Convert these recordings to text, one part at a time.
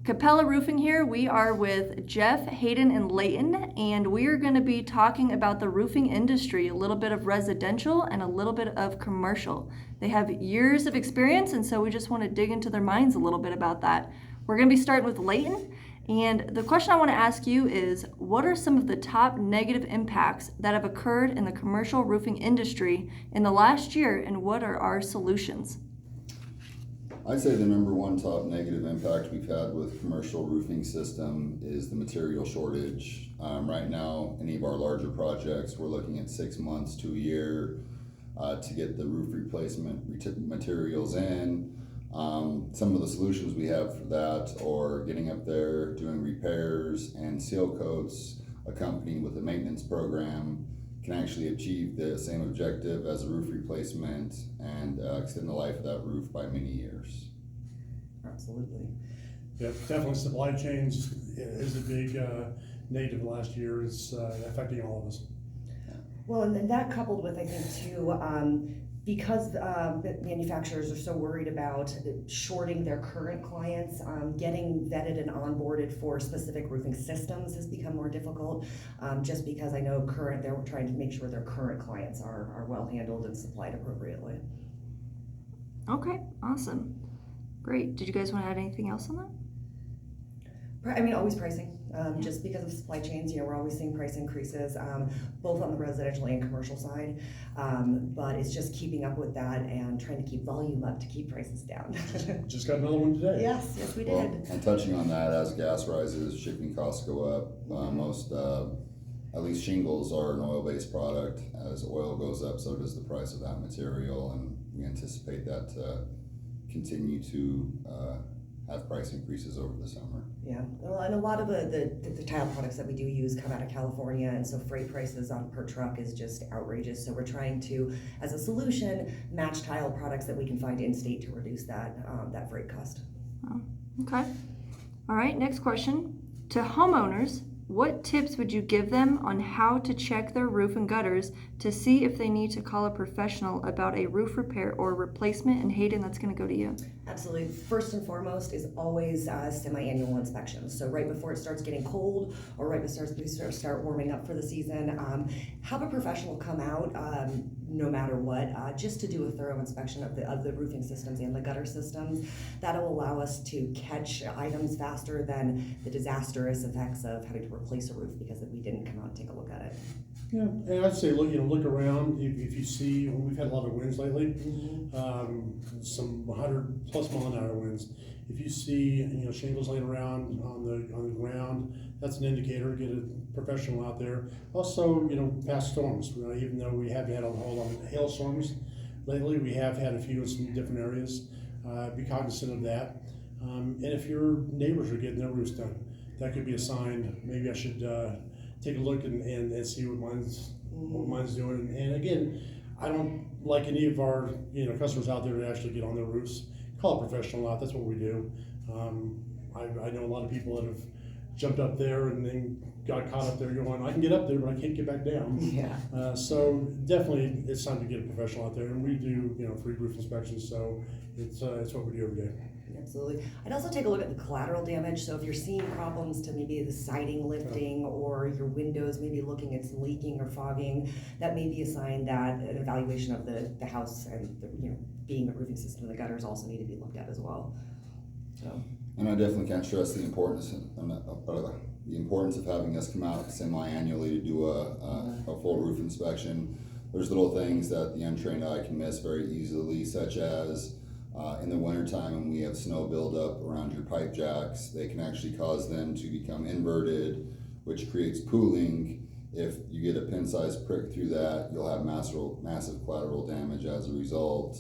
Kapella Roofing here. We are with Jeff, Hayden, and Layton, and we are going to be talking about the roofing industry, a little bit of residential and a little bit of commercial. They have years of experience, and so we just want to dig into their minds a little bit about that. We're going to be starting with Layton, and the question I want to ask you is, what are some of the top negative impacts that have occurred in the commercial roofing industry in the last year, and what are our solutions? I'd say the number one top negative impact we've had with commercial roofing system is the material shortage. Right now, any of our larger projects, we're looking at 6 months to a year to get the roof replacement materials in. Some of the solutions we have for that are getting up there, doing repairs and seal coats, accompanied with a maintenance program, can actually achieve the same objective as a roof replacement and extend the life of that roof by many years. Absolutely. Yeah, definitely supply chains is a big negative last year. It's affecting all of us. Well, and then that coupled with, I think, too, because manufacturers are so worried about shorting their current clients, getting vetted and onboarded for specific roofing systems has become more difficult, just because I know they're trying to make sure their current clients are well handled and supplied appropriately. Okay, awesome. Great. Did you guys want to add anything else on that? I mean, always pricing. Just because of supply chains, we're always seeing price increases, both on the residential and commercial side. But it's just keeping up with that and trying to keep volume up to keep prices down. Just got another one today. Yes, we did. Well, and touching on that, as gas rises, shipping costs go up. Most, at least shingles are an oil-based product. As oil goes up, so does the price of that material, and we anticipate that to continue to have price increases over the summer. Yeah, well, and a lot of the tile products that we do use come out of California, and so freight prices on per truck is just outrageous. So we're trying to, as a solution, match tile products that we can find in state to reduce that freight cost. Oh, okay. All right, next question. To homeowners, what tips would you give them on how to check their roof and gutters to see if they need to call a professional about a roof repair or replacement? And Hayden, that's going to go to you. Absolutely. First and foremost is always semi-annual inspections. So right before it starts getting cold or right before we start warming up for the season, have a professional come out no matter what, just to do a thorough inspection of the roofing systems and the gutter systems. That'll allow us to catch items faster than the disastrous effects of having to replace a roof because we didn't come out and take a look at it. Yeah, and I'd say look around. If you see, we've had a lot of winds lately, some 100+ mile-an-hour winds. If you see shingles laying around on the ground, that's an indicator. Get a professional out there. Also, past storms. Even though we have had a whole lot of hailstorms lately, we have had a few in some different areas. Be cognizant of that. And if your neighbors are getting their roofs done, that could be a sign. Maybe I should take a look and see what mine's doing. And again, I don't like any of our customers out there to actually get on their roofs. Call a professional out. That's what we do. I know a lot of people that have jumped up there and then got caught up there going, I can get up there, but I can't get back down. Yeah. So definitely, it's time to get a professional out there, and we do free roof inspections. So it's what we do every day. Absolutely. I'd also take a look at the collateral damage. So if you're seeing problems to maybe the siding lifting or your windows maybe looking at some leaking or fogging, that may be a sign that an evaluation of the house and being a roofing system and the gutters also need to be looked at as well. So. And I definitely can't stress the importance of having us come out semi-annually to do a full roof inspection. There's little things that the untrained eye can miss very easily, such as in the wintertime when we have snow buildup around your pipe jacks, they can actually cause them to become inverted, which creates pooling. If you get a pin-sized prick through that, you'll have massive collateral damage as a result.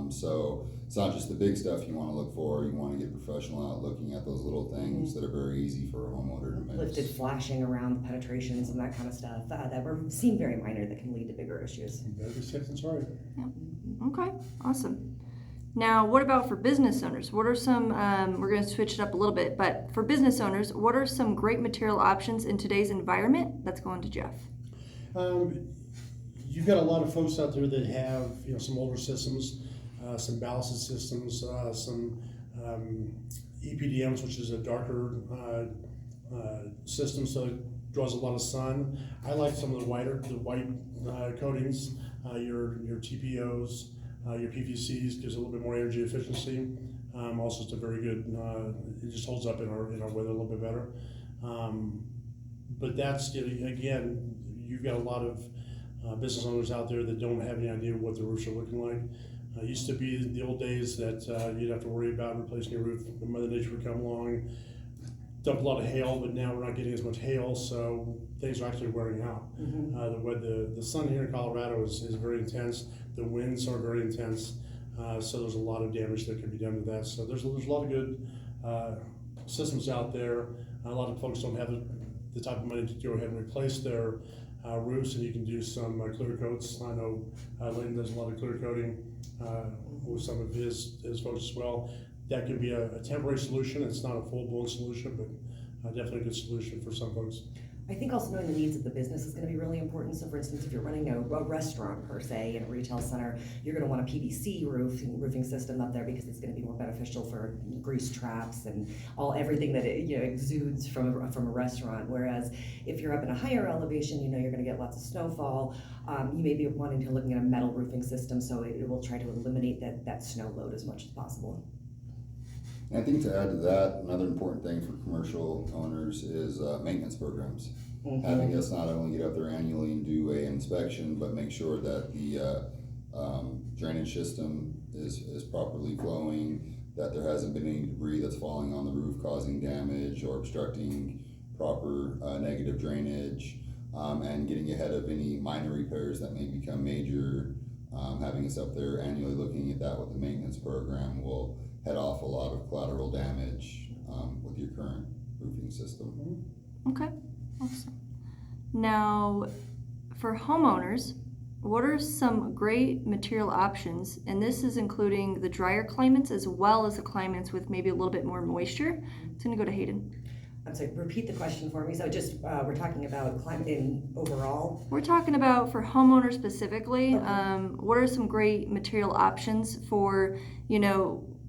So it's not just the big stuff you want to look for. You want to get a professional out looking at those little things that are very easy for a homeowner to miss. Lifted flashing around the penetrations and that kind of stuff that seem very minor that can lead to bigger issues. You better be safe than sorry. Yeah. Okay, awesome. Now, what about for business owners? What are some, we're going to switch it up a little bit, but for business owners, what are some great material options in today's environment? That's going to Jeff. You've got a lot of folks out there that have some older systems, some ballasted systems, some EPDMs, which is a darker system, so it draws a lot of sun. I like some of the white coatings, your TPOs, your PVCs, gives a little bit more energy efficiency. Also, it's a very good. It just holds up in our weather a little bit better. But that's, again, you've got a lot of business owners out there that don't have any idea what their roofs are looking like. It used to be the old days that you'd have to worry about replacing your roof. Mother Nature would come along, dump a lot of hail, but now we're not getting as much hail, so things are actually wearing out. The sun here in Colorado is very intense. The winds are very intense, so there's a lot of damage that can be done to that. So there's a lot of good systems out there. A lot of folks don't have the type of money to go ahead and replace their roofs, and you can do some clear coats. I know Layton does a lot of clear coating with some of his folks as well. That could be a temporary solution. It's not a full-blown solution, but definitely a good solution for some folks. I think also knowing the needs of the business is going to be really important. So for instance, if you're running a restaurant per se in a retail center, you're going to want a PVC roofing system up there because it's going to be more beneficial for grease traps and everything that exudes from a restaurant. Whereas if you're up in a higher elevation, you're going to get lots of snowfall. You may be wanting to look at a metal roofing system, so it will try to eliminate that snow load as much as possible. And I think to add to that, another important thing for commercial owners is maintenance programs. Having us not only get up there annually and do an inspection, but make sure that the drainage system is properly flowing, that there hasn't been any debris that's falling on the roof causing damage or obstructing proper negative drainage, and getting ahead of any minor repairs that may become major. Having us up there annually looking at that with the maintenance program will head off a lot of collateral damage with your current roofing system. Okay, awesome. Now, for homeowners, what are some great material options? And this is including the drier climates as well as the climates with maybe a little bit more moisture. It's gonna go to Hayden. I'm sorry, repeat the question for me. So just, we're talking about climate in overall? We're talking about for homeowners specifically. Okay. What are some great material options for,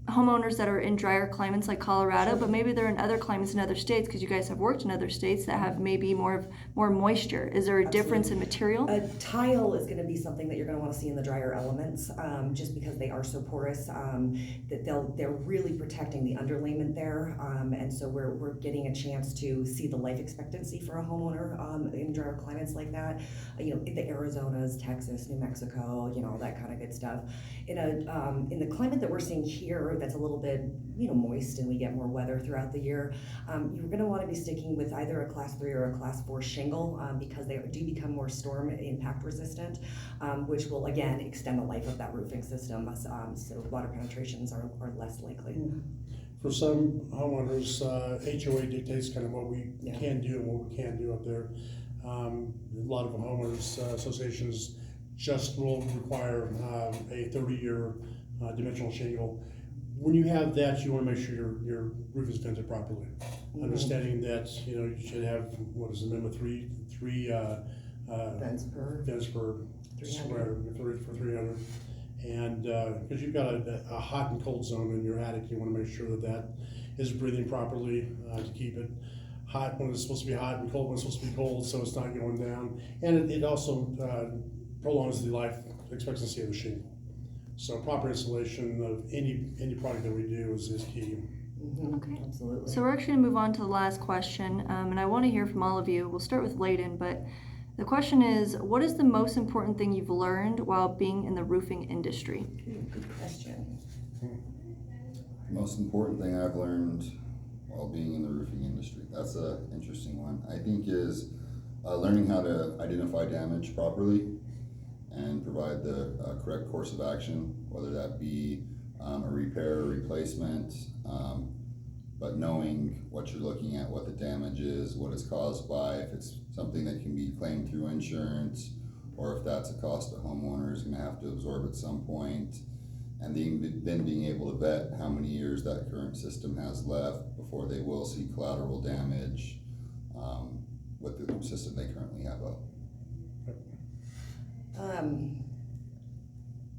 homeowners that are in drier climates like Colorado, Sure. but maybe they're in other climates in other states because you guys have worked in other states that have maybe more moisture. Is there a difference in material? A tile is going to be something that you're going to want to see in the drier elements, just because they are so porous, that they're really protecting the underlayment there, and so we're getting a chance to see the life expectancy for a homeowner in drier climates like that. The Arizonas, Texas, New Mexico, all that kind of good stuff. In the climate that we're seeing here, that's a little bit moist and we get more weather throughout the year, you're going to want to be sticking with either a class 3 or a class 4 shingle, because they do become more storm impact resistant, which will again extend the life of that roofing system, so water penetrations are less likely. For some homeowners, HOA dictates kind of what we can do and what we can't do up there. A lot of homeowners associations just will require a 30-year dimensional shingle. When you have that, you want to make sure your roof is vented properly. Understanding that you should have, what is the minimum, three vents per square for 300. And because you've got a hot and cold zone in your attic, you want to make sure that is breathing properly to keep it hot when it's supposed to be hot and cold when it's supposed to be cold, so it's not going down. And it also prolongs the life expectancy of the shingle. So proper installation of any product that we do is key. Okay. Absolutely. So we're actually going to move on to the last question, and I want to hear from all of you. We'll start with Layden, but the question is, what is the most important thing you've learned while being in the roofing industry? Good question. The most important thing I've learned while being in the roofing industry, that's an interesting one, I think, is learning how to identify damage properly and provide the correct course of action, whether that be a repair or replacement, but knowing what you're looking at, what the damage is, what it's caused by, if it's something that can be claimed through insurance, or if that's a cost the homeowner is going to have to absorb at some point, and then being able to vet how many years that current system has left before they will see collateral damage with the system they currently have up.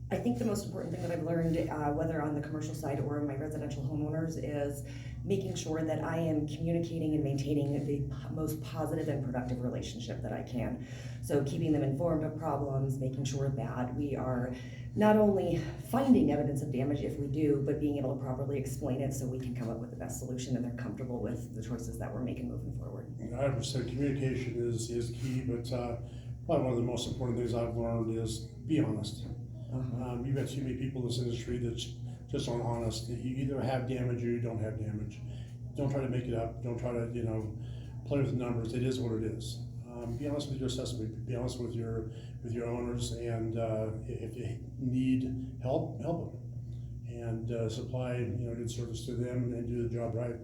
I think the most important thing that I've learned, whether on the commercial side or my residential homeowners, is making sure that I am communicating and maintaining the most positive and productive relationship that I can. So keeping them informed of problems, making sure that we are not only finding evidence of damage if we do, but being able to properly explain it so we can come up with the best solution and they're comfortable with the choices that we're making moving forward. I would say communication is key, but probably one of the most important things I've learned is be honest. You've got too many people in this industry that just aren't honest. You either have damage or you don't have damage. Don't try to make it up. Don't try to play with the numbers. It is what it is. Be honest with your assessment. Be honest with your owners, and if you need help them, and supply good service to them and do the job right,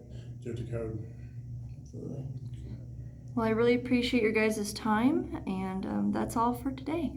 do it to code. Absolutely. Well, I really appreciate your guys' time, and that's all for today.